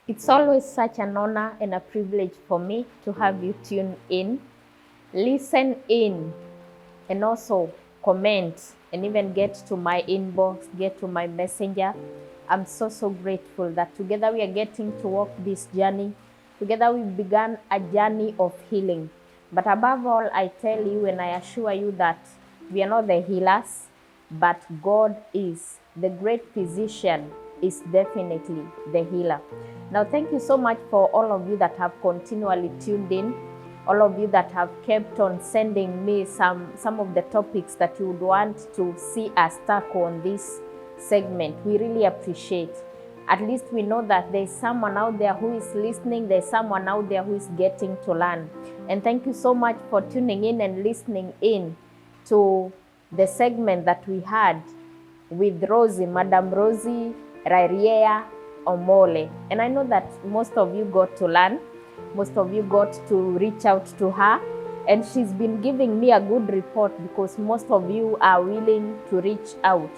It's always such an honor and a privilege for me to have you tune in, listen in, and also comment and even get to my inbox, get to my messenger. I'm so grateful that together we are getting to walk this journey. Together we began a journey of healing. But above all, I tell you and I assure you that we are not the healers, but God is. The great physician is definitely the healer. Now, thank you so much for all of you that have continually tuned in, all of you that have kept on sending me some of the topics that you would want to see us tackle on this segment. We really appreciate. At least we know that there's someone out there who is listening, there's someone out there who is getting to learn. And thank you so much for tuning in and listening in to the segment that we had with Rosie, Madam Rosie Rairia Omole. And I know that most of you got to learn. Most of you got to reach out to her, and she's been giving me a good report because most of you are willing to reach out.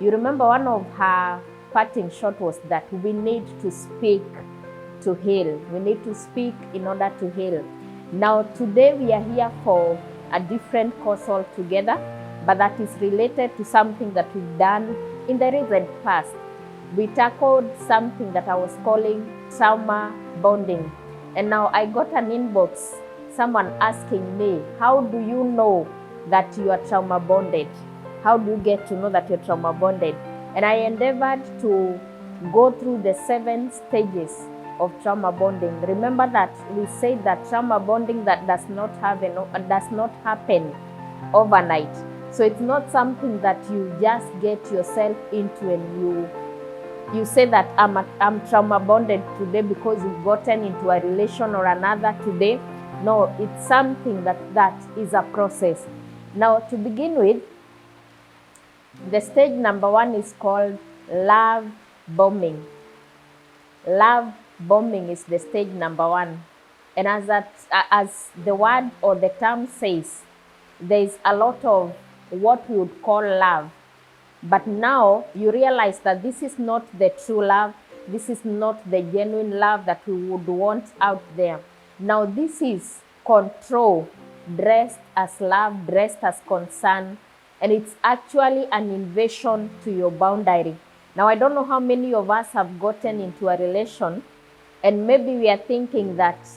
You remember one of her parting shot was that we need to speak to heal. We need to speak in order to heal. Now today we are here for a different cause altogether, but that is related to something that we've done in the recent past. We tackled something that I was calling trauma bonding. And now I got an inbox, someone asking me, how do you know that you are trauma bonded? How do you get to know that you're trauma bonded? And I endeavored to go through the 7 stages of trauma bonding. Remember that we said that trauma bonding that does not happen overnight. So it's not something that you just get yourself into and you say that I'm trauma bonded today because you've gotten into a relation or another today. No, it's something that is a process. Now, to begin with, the stage number 1 is called love bombing. Love bombing is the stage number 1. And as the word or the term says, there is a lot of what we would call love. But now you realize that this is not the true love. This is not the genuine love that we would want out there. Now this is control dressed as love, dressed as concern, and it's actually an invasion to your boundary. Now I don't know how many of us have gotten into a relation and maybe we are thinking that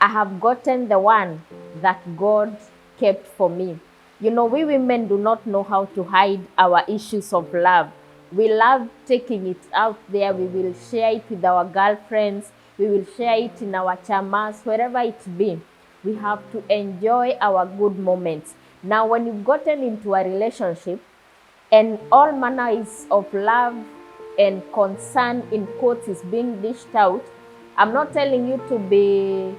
I have gotten the one that God kept for me. You know, we women do not know how to hide our issues of love. We love taking it out there. We will share it with our girlfriends. We will share it in our chamas, wherever it be. We have to enjoy our good moments. Now, when you've gotten into a relationship and all manner of love and concern in quotes is being dished out, I'm not telling you to be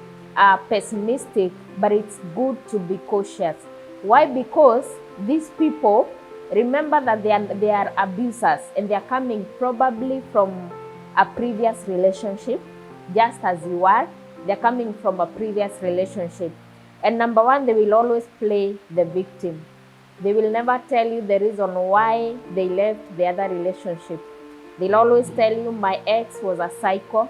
pessimistic, but it's good to be cautious. Why? Because these people, remember that they are abusers and they are coming probably from a previous relationship, just as you are. They're coming from a previous relationship. And number 1, they will always play the victim. They will never tell you the reason why they left the other relationship. They'll always tell you, my ex was a psycho.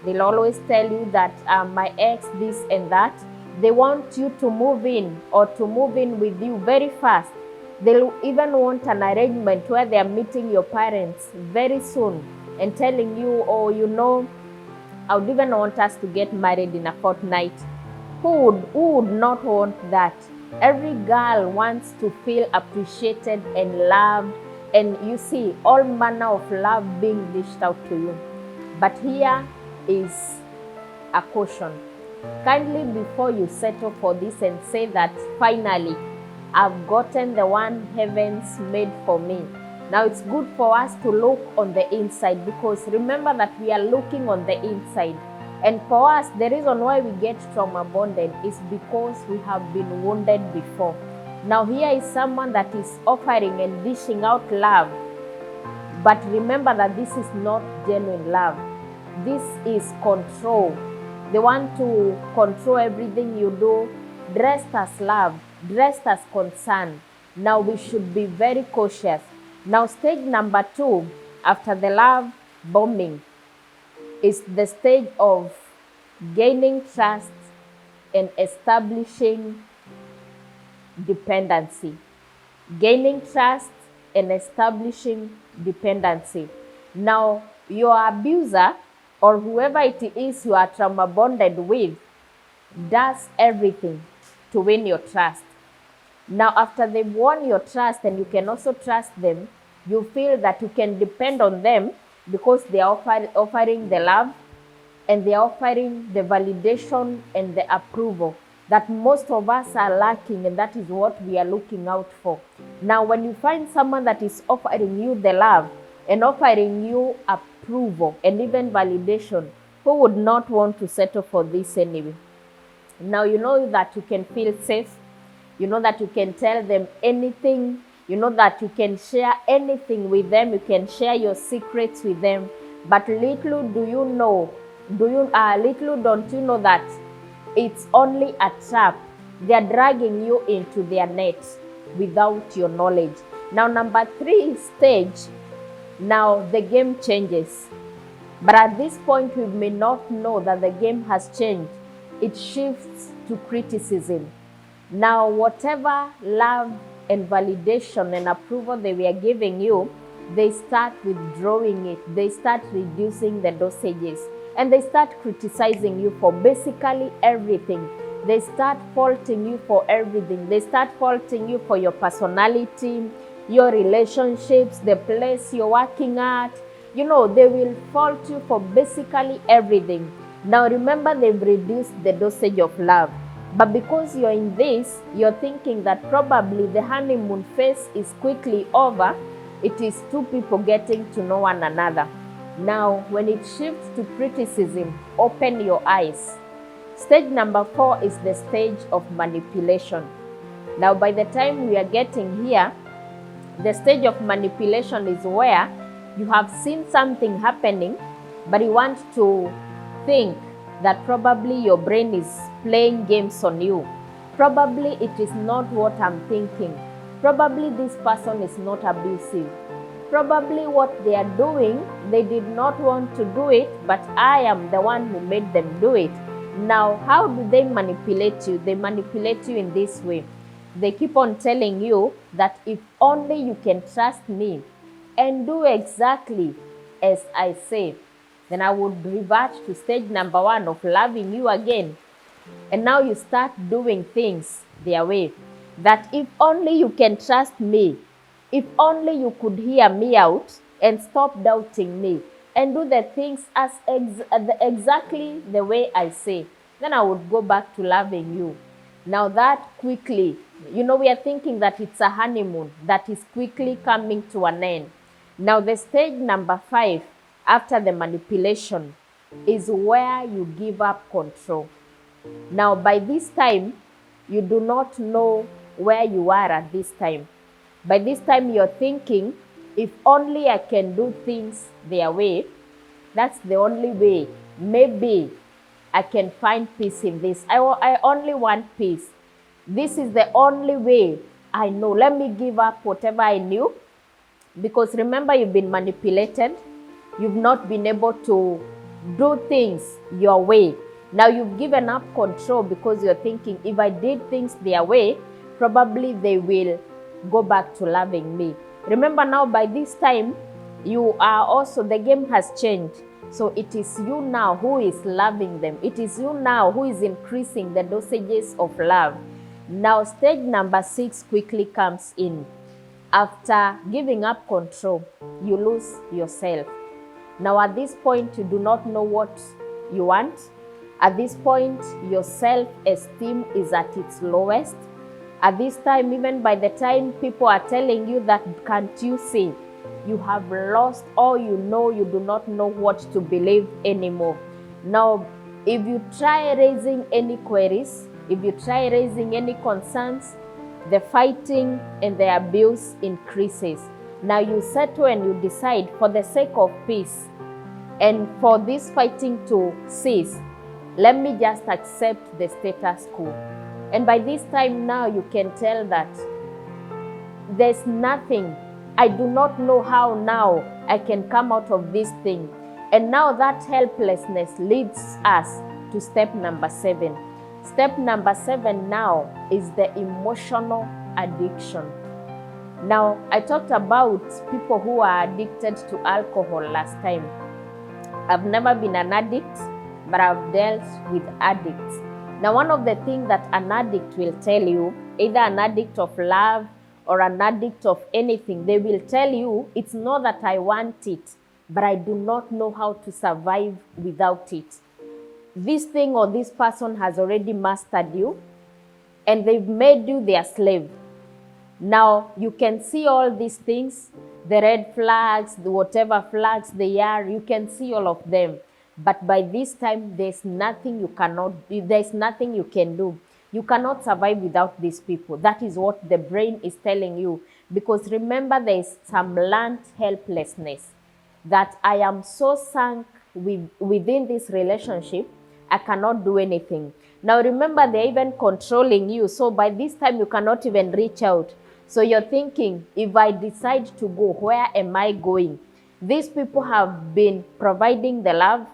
They'll always tell you that my ex this and that. They want you to move in or to move in with you very fast. They'll even want an arrangement where they are meeting your parents very soon and telling you, oh, you know, I would even want us to get married in a fortnight. Who would not want that? Every girl wants to feel appreciated and loved. And you see all manner of love being dished out to you. But here is a caution. Kindly, before you settle for this and say that finally I've gotten the one heavens made for me. Now it's good for us to look on the inside, because remember that we are looking on the inside. And for us, the reason why we get trauma bonded is because we have been wounded before. Now here is someone that is offering and dishing out love. But remember that this is not genuine love. This is control. They want to control everything you do, dressed as love, dressed as concern. Now we should be very cautious. Now stage number 2, after the love bombing, is the stage of gaining trust and establishing dependency. Gaining trust and establishing dependency. Now, your abuser or whoever it is you are trauma bonded with does everything to win your trust. Now, after they've won your trust and you can also trust them, you feel that you can depend on them because they are offering the love and they are offering the validation and the approval that most of us are lacking, and that is what we are looking out for. Now, when you find someone that is offering you the love and offering you approval and even validation, who would not want to settle for this anyway? Now, you know that you can feel safe. You know that you can tell them anything. You know that you can share anything with them. You can share your secrets with them. But little do you know, little don't you know that it's only a trap. They are dragging you into their net without your knowledge. Now, number 3 stage, now the game changes. But at this point, we may not know that the game has changed. It shifts to criticism. Now, whatever love and validation and approval they were giving you, they start withdrawing it. They start reducing the dosages. And they start criticizing you for basically everything. They start faulting you for everything. They start faulting you for your personality, your relationships, the place you're working at. You know, they will fault you for basically everything. Now, remember, they've reduced the dosage of love. But because you're in this, you're thinking that probably the honeymoon phase is quickly over. It is two people getting to know one another. Now, when it shifts to criticism, open your eyes. Stage number 4 is the stage of manipulation. Now, by the time we are getting here, the stage of manipulation is where you have seen something happening, but you want to think that probably your brain is playing games on you. Probably it is not what I'm thinking. Probably this person is not abusive. Probably what they are doing, they did not want to do it, but I am the one who made them do it. Now, how do they manipulate you? They manipulate you in this way. They keep on telling you that if only you can trust me and do exactly as I say, then I would revert to stage number 1 of loving you again. And now you start doing things their way. That if only you can trust me, if only you could hear me out and stop doubting me and do the things as exactly the way I say, then I would go back to loving you. Now that quickly, you know, we are thinking that it's a honeymoon that is quickly coming to an end. Now the stage number 5, after the manipulation, is where you give up control. Now, by this time, you do not know where you are at this time. By this time, you're thinking, if only I can do things their way, that's the only way. Maybe I can find peace in this. I only want peace. This is the only way I know. Let me give up whatever I knew. Because remember, you've been manipulated. You've not been able to do things your way. Now you've given up control because you're thinking, if I did things their way, probably they will go back to loving me. Remember now, by this time, you are also, the game has changed. So it is you now who is loving them. It is you now who is increasing the dosages of love. Now stage number 6 quickly comes in. After giving up control, you lose yourself. Now at this point, you do not know what you want. At this point, your self-esteem is at its lowest. At this time, even by the time people are telling you that, can't you see, you have lost all you know. You do not know what to believe anymore. Now, if you try raising any queries, if you try raising any concerns, the fighting and the abuse increases. Now you settle and you decide, for the sake of peace and for this fighting to cease, let me just accept the status quo. And by this time now, you can tell that there's nothing. I do not know how now I can come out of this thing. And now that helplessness leads us to step number 7. Step number 7 now is the emotional addiction. Now, I talked about people who are addicted to alcohol last time. I've never been an addict, but I've dealt with addicts. Now, one of the things that an addict will tell you, either an addict of love or an addict of anything, they will tell you, it's not that I want it, but I do not know how to survive without it. This thing or this person has already mastered you, and they've made you their slave. Now, you can see all these things, the red flags, the whatever flags they are, you can see all of them. But by this time, there's nothing you can do. You cannot survive without these people. That is what the brain is telling you. Because remember, there is some learned helplessness, that I am so sunk within this relationship, I cannot do anything. Now remember, they're even controlling you. So by this time, you cannot even reach out. So you're thinking, if I decide to go, where am I going? These people have been providing the love.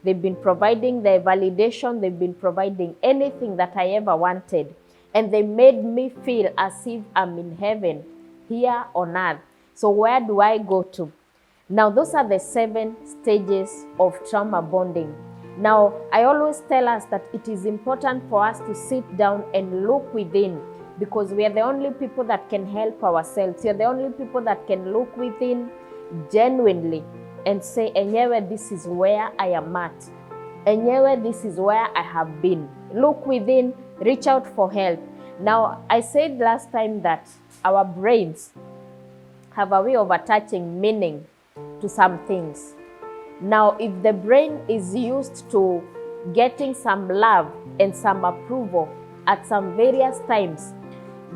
They've been providing the validation. They've been providing anything that I ever wanted. And they made me feel as if I'm in heaven, here on earth. So where do I go to? Now, those are the 7 stages of trauma bonding. Now, I always tell us that it is important for us to sit down and look within, because we are the only people that can help ourselves. We are the only people that can look within genuinely and say, enyewe, this is where I am at. Enyewe, this is where I have been. Look within, reach out for help. Now, I said last time that our brains have a way of attaching meaning to some things. Now, if the brain is used to getting some love and some approval at some various times,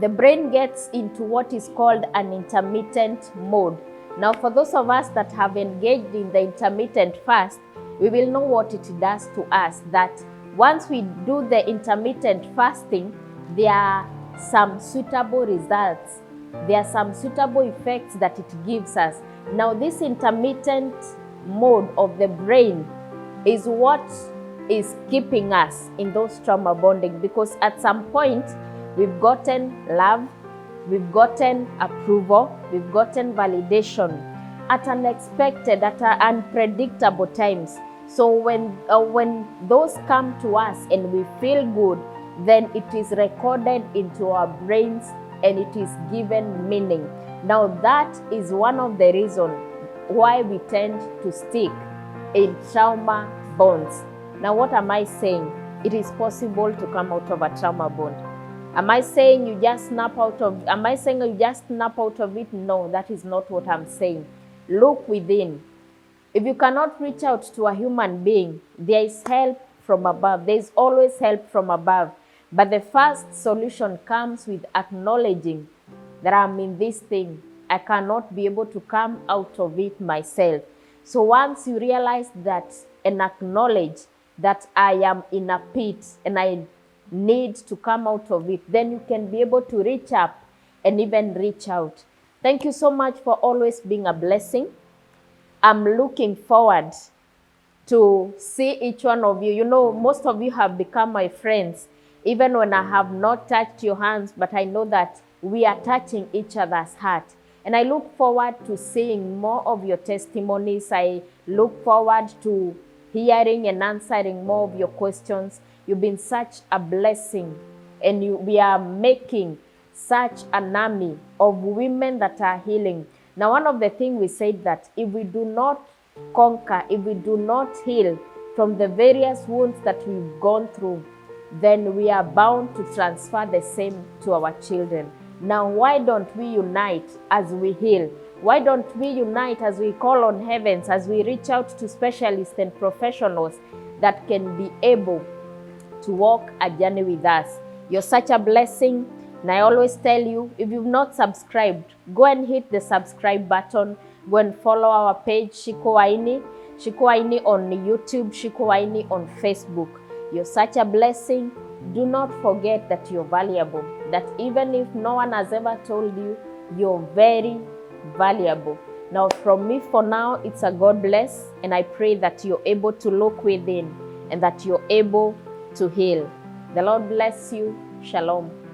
the brain gets into what is called an intermittent mode. Now, for those of us that have engaged in the intermittent fast, we will know what it does to us, that once we do the intermittent fasting, there are some suitable results. There are some suitable effects that it gives us. Now, this intermittent mode of the brain is what is keeping us in those trauma bonding, because at some point we've gotten love, we've gotten approval, we've gotten validation at unexpected, at unpredictable times. So when those come to us and we feel good, then it is recorded into our brains and it is given meaning. Now, that is one of the reasons why we tend to stick in trauma bonds. Now, what am I saying? It is possible to come out of a trauma bond. Am I saying you just snap out of it? No, that is not what I'm saying. Look within. If you cannot reach out to a human being, there is help from above. There is always help from above. But the first solution comes with acknowledging that I'm in this thing. I cannot be able to come out of it myself. So once you realize that and acknowledge that I am in a pit and I need to come out of it, then you can be able to reach up and even reach out. Thank you so much for always being a blessing. I'm looking forward to see each one of you. You know, most of you have become my friends, even when I have not touched your hands, but I know that we are touching each other's heart. And I look forward to seeing more of your testimonies. I look forward to hearing and answering more of your questions. You've been such a blessing, and we are making such an army of women that are healing. Now, one of the things we said that if we do not conquer, if we do not heal from the various wounds that we've gone through, then we are bound to transfer the same to our children. Now, why don't we unite as we heal? Why don't we unite as we call on heavens, as we reach out to specialists and professionals that can be able to walk a journey with us? You're such a blessing. And I always tell you, if you've not subscribed, go and hit the subscribe button. Go and follow our page, Shiko Waini on YouTube, Shiko Waini on Facebook. You're such a blessing. Do not forget that you're valuable, that even if no one has ever told you, you're very valuable. Now, from me for now, it's a God bless, and I pray that you're able to look within and that you're able to heal. The Lord bless you. Shalom.